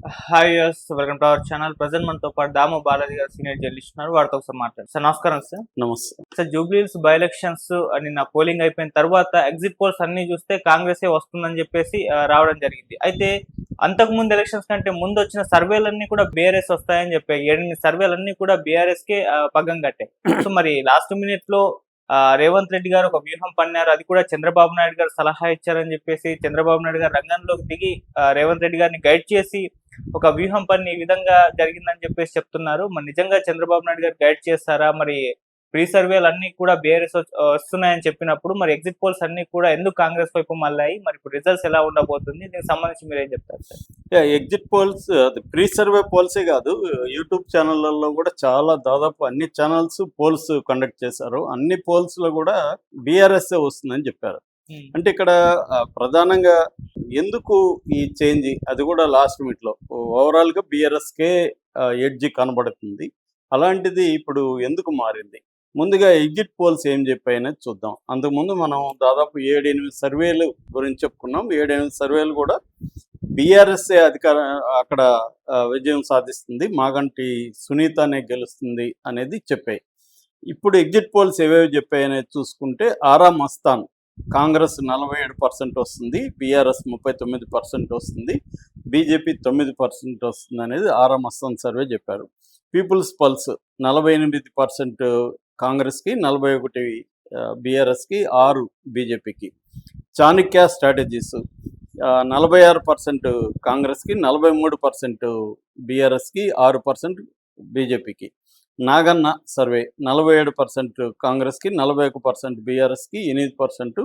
Hi yes welcome to our channel. Present మనతో పాటు దాము బాలాజీ గారు సీనియర్ జర్నలిస్ట్ ఉన్నారు. వారితో ఒకసారి మాట్లాడు సార్. నమస్కారం సార్. నమస్తే. సార్, జూబ్లీహిల్స్ బై ఎలక్షన్స్ నిన్న పోలింగ్ అయిపోయిన తర్వాత ఎగ్జిట్ పోల్స్ అన్ని చూస్తే కాంగ్రెసే వస్తుందని చెప్పేసి రావడం జరిగింది. అయితే అంతకు ముందు ఎలక్షన్స్ కంటే ముందు వచ్చిన సర్వేలన్నీ కూడా బీఆర్ఎస్ వస్తాయని చెప్పాయి. 7 సర్వేలన్నీ కూడా బీఆర్ఎస్ కే పగ్గం కట్టాయి. సో మరి లాస్ట్ మినిట్ లో రేవంత్ రెడ్డి గారు ఒక వ్యూహం పన్నారు. అది కూడా చంద్రబాబు నాయుడు గారు సలహా ఇచ్చారని చెప్పేసి చంద్రబాబు నాయుడు గారు రంగంలోకి దిగి రేవంత్ రెడ్డి గారిని గైడ్ చేసి ఒక వ్యూహం పని ఈ విధంగా జరిగిందని చెప్పేసి చెప్తున్నారు. మరి నిజంగా చంద్రబాబు నాయుడు గారు గైడ్ చేస్తారా? మరి ప్రీ సర్వేలు అన్ని కూడా బీఆర్ఎస్ వస్తున్నాయని చెప్పినప్పుడు మరి ఎగ్జిట్ పోల్స్ అన్ని కూడా ఎందుకు కాంగ్రెస్ వైపు మళ్ళాయి? మరి ఇప్పుడు రిజల్ట్స్ ఎలా ఉండబోతుంది? దీనికి సంబంధించి మీరు ఏం చెప్తారు సార్? ఎగ్జిట్ పోల్స్ అది ప్రీ సర్వే పోల్సే కాదు, యూట్యూబ్ ఛానళ్లలో కూడా చాలా దాదాపు అన్ని ఛానల్స్ పోల్స్ కండక్ట్ చేశారు. అన్ని పోల్స్ లో కూడా బీఆర్ఎస్ వస్తుందని చెప్పారు. అంటే ఇక్కడ ప్రధానంగా ఎందుకు ఈ చేంజ్, అది కూడా లాస్ట్ మినిట్ లో ఓవరాల్ గా బీఆర్ఎస్ కే ఎడ్జి కనబడుతుంది. అలాంటిది ఇప్పుడు ఎందుకు మారింది? ముందుగా ఎగ్జిట్ పోల్స్ ఏం చెప్పాయనేది చూద్దాం. అంతకుముందు మనం దాదాపు 7-8 సర్వేలు గురించి చెప్పుకున్నాం. 7-8 సర్వేలు కూడా బీఆర్ఎస్ఏ అక్కడ విజయం సాధిస్తుంది, మాగంటి సునీతనే గెలుస్తుంది అనేది చెప్పాయి. ఇప్పుడు ఎగ్జిట్ పోల్స్ ఏవేవి చెప్పాయి అనేది చూసుకుంటే ఆరా మస్తాన్ కాంగ్రెస్ 47% వస్తుంది, బీఆర్ఎస్ 39% వస్తుంది, బీజేపీ 9% వస్తుంది అనేది ఆరా మస్తాన్ సర్వే చెప్పారు. పీపుల్స్ పల్స్ 48% కాంగ్రెస్కి, 41 బీఆర్ఎస్కి, 6 బీజేపీకి. చాణక్య స్ట్రాటజీస్ 46% కాంగ్రెస్కి, 43% బీఆర్ఎస్కి, 6% బీజేపీకి. నాగన్న సర్వే 47% కాంగ్రెస్కి, 41% బీఆర్ఎస్కి, 8%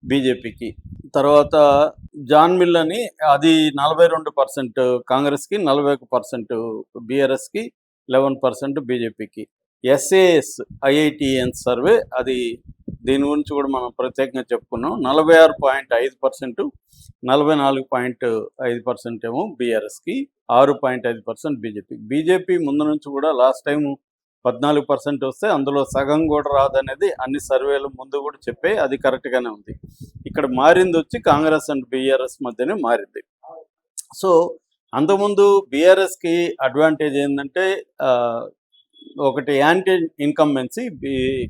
బీజేపీకి. తర్వాత జాన్ మిల్ అని అది 42% కాంగ్రెస్కి, 41% బీఆర్ఎస్కి, 11% బీజేపీకి. ఎస్ఏఎస్ ఐఐటిఎన్ సర్వే, అది దీని గురించి కూడా మనం ప్రత్యేకంగా చెప్పుకున్నాం. 46.5%, 44.5% ఏమో బీఆర్ఎస్కి, 6.5% బీజేపీ. బీజేపీ ముందు నుంచి కూడా లాస్ట్ టైం 14% వస్తే అందులో సగం కూడా రాదనేది అన్ని సర్వేలు ముందు కూడా చెప్పాయి. అది కరెక్ట్గానే ఉంది. ఇక్కడ మారింది వచ్చి కాంగ్రెస్ అండ్ బీఆర్ఎస్ మధ్యనే మారింది. సో అంతకుముందు బీఆర్ఎస్కి అడ్వాంటేజ్ ఏంటంటే ఒకటి యాంటీ ఇన్కంబెన్సీ,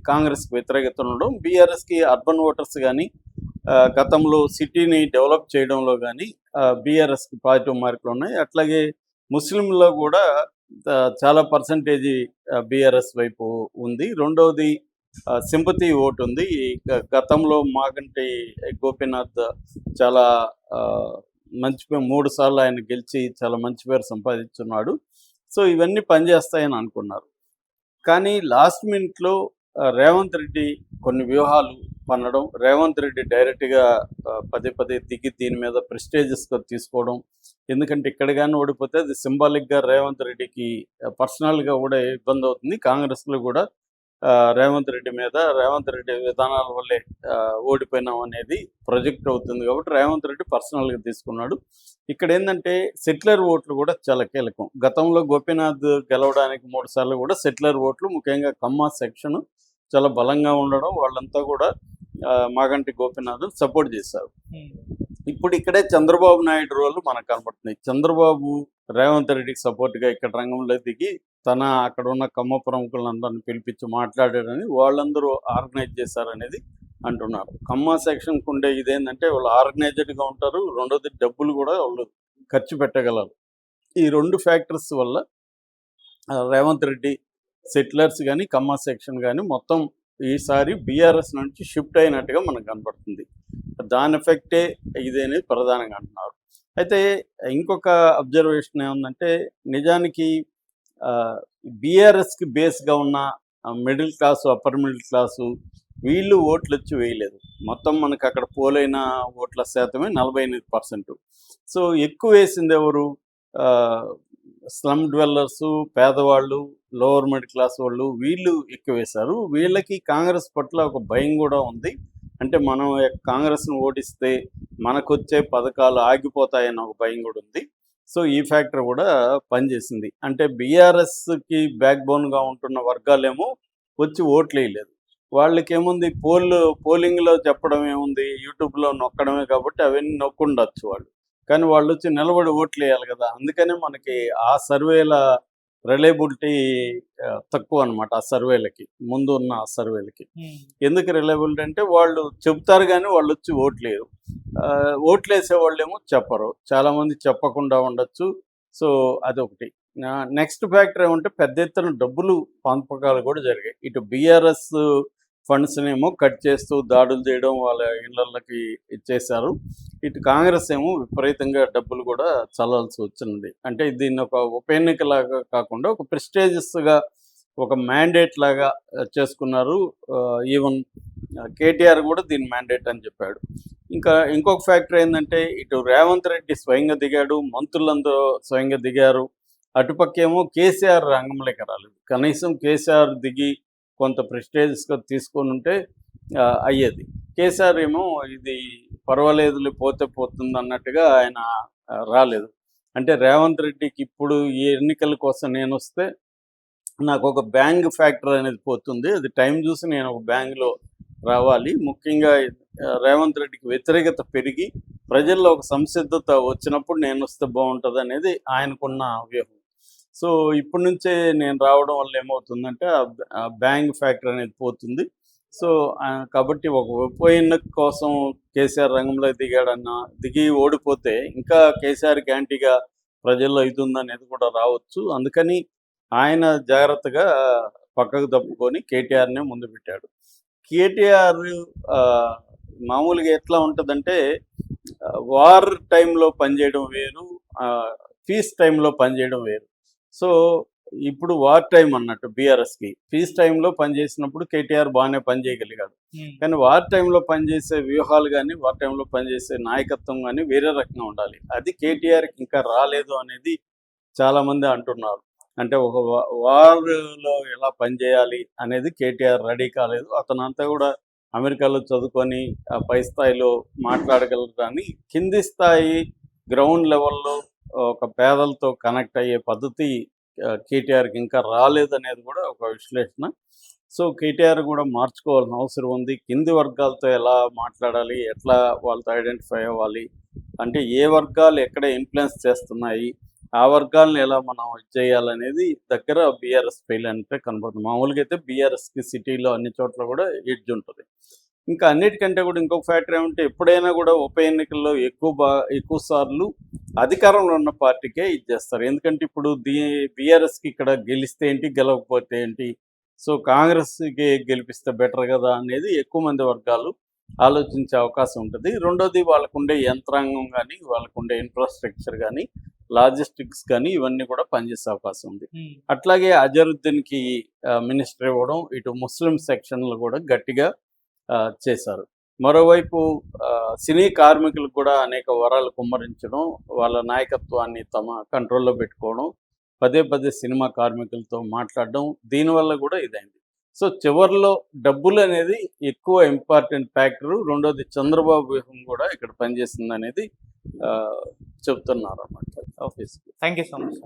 కాంగ్రెస్కి వ్యతిరేకత ఉండడం. బీఆర్ఎస్కి అర్బన్ ఓటర్స్ కానీ గతంలో సిటీని డెవలప్ చేయడంలో కానీ బీఆర్ఎస్కి పాజిటివ్ మార్కులు ఉన్నాయి. అట్లాగే ముస్లింలో కూడా చాలా పర్సంటేజీ బీఆర్ఎస్ వైపు ఉంది. రెండవది సింపతి ఓటు ఉంది. గతంలో మాగంటి గోపీనాథ్ చాలా మంచి 3 సార్లు ఆయన గెలిచి చాలా మంచి పేరు సంపాదించున్నాడు. సో ఇవన్నీ పనిచేస్తాయని అనుకున్నారు. కానీ లాస్ట్ మినిట్లో రేవంత్ రెడ్డి కొన్ని వ్యూహాలు పన్నడం, రేవంత్ రెడ్డి డైరెక్ట్గా పదే దిగి దీని మీద ప్రెస్టేజెస్గా తీసుకోవడం. ఎందుకంటే ఇక్కడ కానీ ఓడిపోతే అది సింబాలిక్గా రేవంత్ రెడ్డికి పర్సనల్గా కూడా ఇబ్బంది అవుతుంది. కాంగ్రెస్లో కూడా రేవంత్ రెడ్డి మీద, రేవంత్ రెడ్డి విధానాల వల్లే ఓడిపోయినాం అనేది ప్రొజెక్ట్ అవుతుంది. కాబట్టి రేవంత్ రెడ్డి పర్సనల్గా తీసుకున్నాడు. ఇక్కడ ఏంటంటే సెటిలర్ ఓట్లు కూడా చాలా కీలకం. గతంలో గోపీనాథ్ గెలవడానికి 3 సార్లు కూడా సెటిలర్ ఓట్లు, ముఖ్యంగా కమ్మ సెక్షన్ చాలా బలంగా ఉండడం, వాళ్ళంతా కూడా మాగంటి గోపీనాథ్ సపోర్ట్ చేశారు. ఇప్పుడు ఇక్కడే చంద్రబాబు నాయుడు రోల్ మనకు కనబడుతుంది. చంద్రబాబు రేవంత్ రెడ్డికి సపోర్ట్గా ఇక్కడ రంగంలో దిగి అక్కడ ఉన్న కమ్మ ప్రముఖులందరినీ పిలిపించి మాట్లాడారని, వాళ్ళందరూ ఆర్గనైజ్ చేశారనేది అంటున్నారు. కమ్మ సెక్షన్కి ఉండే ఇదేంటంటే వాళ్ళు ఆర్గనైజ్డ్గా ఉంటారు, రెండోది డబ్బులు కూడా వాళ్ళు ఖర్చు పెట్టగలరు. ఈ 2 ఫ్యాక్టర్స్ వల్ల రేవంత్ రెడ్డి సెటిలర్స్ కానీ కమ్మ సెక్షన్ కానీ మొత్తం ఈసారి బీఆర్ఎస్ నుంచి షిఫ్ట్ అయినట్టుగా మనకు కనపడుతుంది. దాని ఎఫెక్టే ఇది అనేది ప్రధానంగా అంటున్నారు. అయితే ఇంకొక అబ్జర్వేషన్ ఏముందంటే, నిజానికి బీఆర్ఎస్కి బేస్గా ఉన్న middle class, upper middle class వీళ్ళు ఓట్లు వచ్చి వేయలేదు. మొత్తం మనకు అక్కడ పోలైన ఓట్ల శాతమే 48%. సో ఎక్కువ వేసింది ఎవరు? స్లమ్ డ్వెల్లర్సు, పేదవాళ్ళు, లోవర్ మిడిల్ క్లాస్ వాళ్ళు, వీళ్ళు ఎక్కువ వేశారు. వీళ్ళకి కాంగ్రెస్ పట్ల ఒక భయం కూడా ఉంది. అంటే మనం కాంగ్రెస్ను ఓడిస్తే మనకొచ్చే పథకాలు ఆగిపోతాయన్న ఒక భయం కూడా ఉంది. సో ఈ ఫ్యాక్టర్ కూడా పనిచేసింది. అంటే బీఆర్ఎస్కి బ్యాక్ బోన్గా ఉంటున్న వర్గాలేమో వచ్చి ఓట్లు వేయలేదు. వాళ్ళకేముంది, పోలింగ్లో చెప్పడం ఏముంది, యూట్యూబ్లో నొక్కడమే, కాబట్టి అవన్నీ నొక్కుండొచ్చు వాళ్ళు. కానీ వాళ్ళు వచ్చి నిలబడి ఓట్లు వేయాలి కదా, అందుకనే మనకి ఆ సర్వేల రిలయబిలిటీ తక్కువ అనమాట. ఆ సర్వేలకి ముందు ఉన్న ఆ సర్వేలకి ఎందుకు రిలయబిలిటీ అంటే వాళ్ళు చెబుతారు కానీ వాళ్ళు వచ్చి ఓట్లేరు. ఓట్లు వేసే వాళ్ళేమో చెప్పరు, చాలామంది చెప్పకుండా ఉండొచ్చు. సో అదొకటి. నెక్స్ట్ ఫ్యాక్టర్ ఏమంటే పెద్ద ఎత్తున డబ్బులు పంపకాలు కూడా జరిగాయి. ఇటు బీఆర్ఎస్ ఫండ్స్నేమో కట్ చేస్తూ దాడులు చేయడం, వాళ్ళ ఇళ్లకి ఇచ్చేశారు. ఇటు కాంగ్రెస్ ఏమో విపరీతంగా డబ్బులు కూడా చల్లాల్సి వచ్చింది. అంటే దీన్ని ఒక ఉప ఎన్నికలాగా కాకుండా ఒక ప్రెస్టేజియస్గా ఒక మ్యాండేట్ లాగా చేసుకున్నారు. ఈవెన్ కేటీఆర్ కూడా దీని మ్యాండేట్ అని చెప్పాడు. ఇంకా ఇంకొక ఫ్యాక్టర్ ఏంటంటే ఇటు రేవంత్ రెడ్డి స్వయంగా దిగాడు, మంత్రులందరూ స్వయంగా దిగారు. అటుపక్కేమో కేసీఆర్ రంగంలోకి రాలేదు. కనీసం కేసీఆర్ దిగి కొంత ప్రెస్టేజియస్గా తీసుకొని ఉంటే అయ్యేది. కేసీఆర్ ఏమో ఇది పర్వాలేదులే పోతే పోతుంది అన్నట్టుగా ఆయన రాలేదు. అంటే రేవంత్ రెడ్డికి ఇప్పుడు ఈ ఎన్నికల కోసం నేను వస్తే నాకు ఒక బ్యాంగ్ ఫ్యాక్టర్ అనేది పోతుంది, అది టైం చూసి నేను ఒక బ్యాంగ్లో రావాలి. ముఖ్యంగా రేవంత్ రెడ్డికి వ్యతిరేకత పెరిగి ప్రజల్లో ఒక సంసిద్ధత వచ్చినప్పుడు నేను వస్తే బాగుంటుంది అనేది ఆయనకున్న వ్యూహం. సో ఇప్పటి నుంచే నేను రావడం వల్ల ఏమవుతుందంటే ఆ బ్యాంగ్ ఫ్యాక్టర్ అనేది పోతుంది. సో కాబట్టి ఒక ఉప ఎన్నిక కోసం కేసీఆర్ రంగంలో దిగి ఓడిపోతే ఇంకా కేసీఆర్ యాంటీగా ప్రజల్లో ఇది ఉందనేది కూడా రావచ్చు. అందుకని ఆయన జాగ్రత్తగా పక్కకు తప్పుకొని కేటీఆర్నే ముందు పెట్టాడు. కేటీఆర్ మామూలుగా ఎట్లా ఉంటుందంటే వార్ టైంలో పనిచేయడం వేరు, పీస్ టైంలో పనిచేయడం వేరు. సో ఇప్పుడు వార్ టైం అన్నట్టు బీఆర్ఎస్కి, పీస్ టైంలో పనిచేసినప్పుడు కేటీఆర్ బాగానే పనిచేయగలిగాడు. కానీ వార్ టైంలో పనిచేసే వ్యూహాలు కానీ వార్ టైంలో పనిచేసే నాయకత్వం కానీ వేరే రకంగా ఉండాలి. అది కేటీఆర్కి ఇంకా రాలేదు అనేది చాలామంది అంటున్నారు. అంటే ఒక వార్లో ఎలా పనిచేయాలి అనేది కేటీఆర్ రెడీ కాలేదు. అతనంతా కూడా అమెరికాలో చదువుకొని పై స్థాయిలో మాట్లాడగలరు, కానీ కింది స్థాయి గ్రౌండ్ లెవెల్లో ఒక పేదలతో కనెక్ట్ అయ్యే పద్ధతి కేటీఆర్కి ఇంకా రాలేదనేది కూడా ఒక విశ్లేషణ. సో కేటీఆర్ కూడా మార్చుకోవాల్సిన అవసరం ఉంది. కింది వర్గాలతో ఎలా మాట్లాడాలి, ఎట్లా వాళ్ళతో ఐడెంటిఫై అవ్వాలి, అంటే ఏ వర్గాలు ఎక్కడ ఇన్ఫ్లుయెన్స్ చేస్తున్నాయి, ఆ వర్గాలను ఎలా మనం చేయాలనేది దగ్గర బీఆర్ఎస్ ఫెయిల్ అంటే కనబడుతుంది. మామూలుగా అయితే బీఆర్ఎస్కి సిటీలో అన్ని చోట్ల కూడా ఎడ్జ్ ఉంటుంది. ఇంకా అన్నిటికంటే కూడా ఇంకొక ఫ్యాక్టర్ ఏమంటే ఎప్పుడైనా కూడా ఉప ఎన్నికల్లో ఎక్కువ సార్లు అధికారంలో ఉన్న పార్టీకే ఇచ్చేస్తారు. ఎందుకంటే ఇప్పుడు బీఆర్ఎస్కి ఇక్కడ గెలిస్తే ఏంటి, గెలవకపోతే ఏంటి, సో కాంగ్రెస్కి గెలిపిస్తే బెటర్ కదా అనేది ఎక్కువ మంది వర్గాలు ఆలోచించే అవకాశం ఉంటుంది. రెండోది వాళ్ళకుండే యంత్రాంగం కానీ వాళ్ళకుండే ఇన్ఫ్రాస్ట్రక్చర్ కానీ లాజిస్టిక్స్ కానీ ఇవన్నీ కూడా పనిచేసే అవకాశం ఉంది. అట్లాగే అజరుద్దీన్కి మినిస్టర్ ఇవ్వడం, ఇటు ముస్లిం సెక్షన్లు కూడా గట్టిగా చేశారు. మరోవైపు సినీ కార్మికులకు కూడా అనేక వరాలు కుమ్మరించడం, వాళ్ళ నాయకత్వాన్ని తమ కంట్రోల్లో పెట్టుకోవడం, పదే పదే సినిమా కార్మికులతో మాట్లాడడం, దీనివల్ల కూడా ఇదైంది. సో చివరిలో డబ్బులు అనేది ఎక్కువ ఇంపార్టెంట్ ఫ్యాక్టరు. రెండోది చంద్రబాబు వ్యూహం కూడా ఇక్కడ పనిచేస్తుంది అనేది చెప్తున్నారు అన్నమాట ఆఫీస్కి. Thank you so much.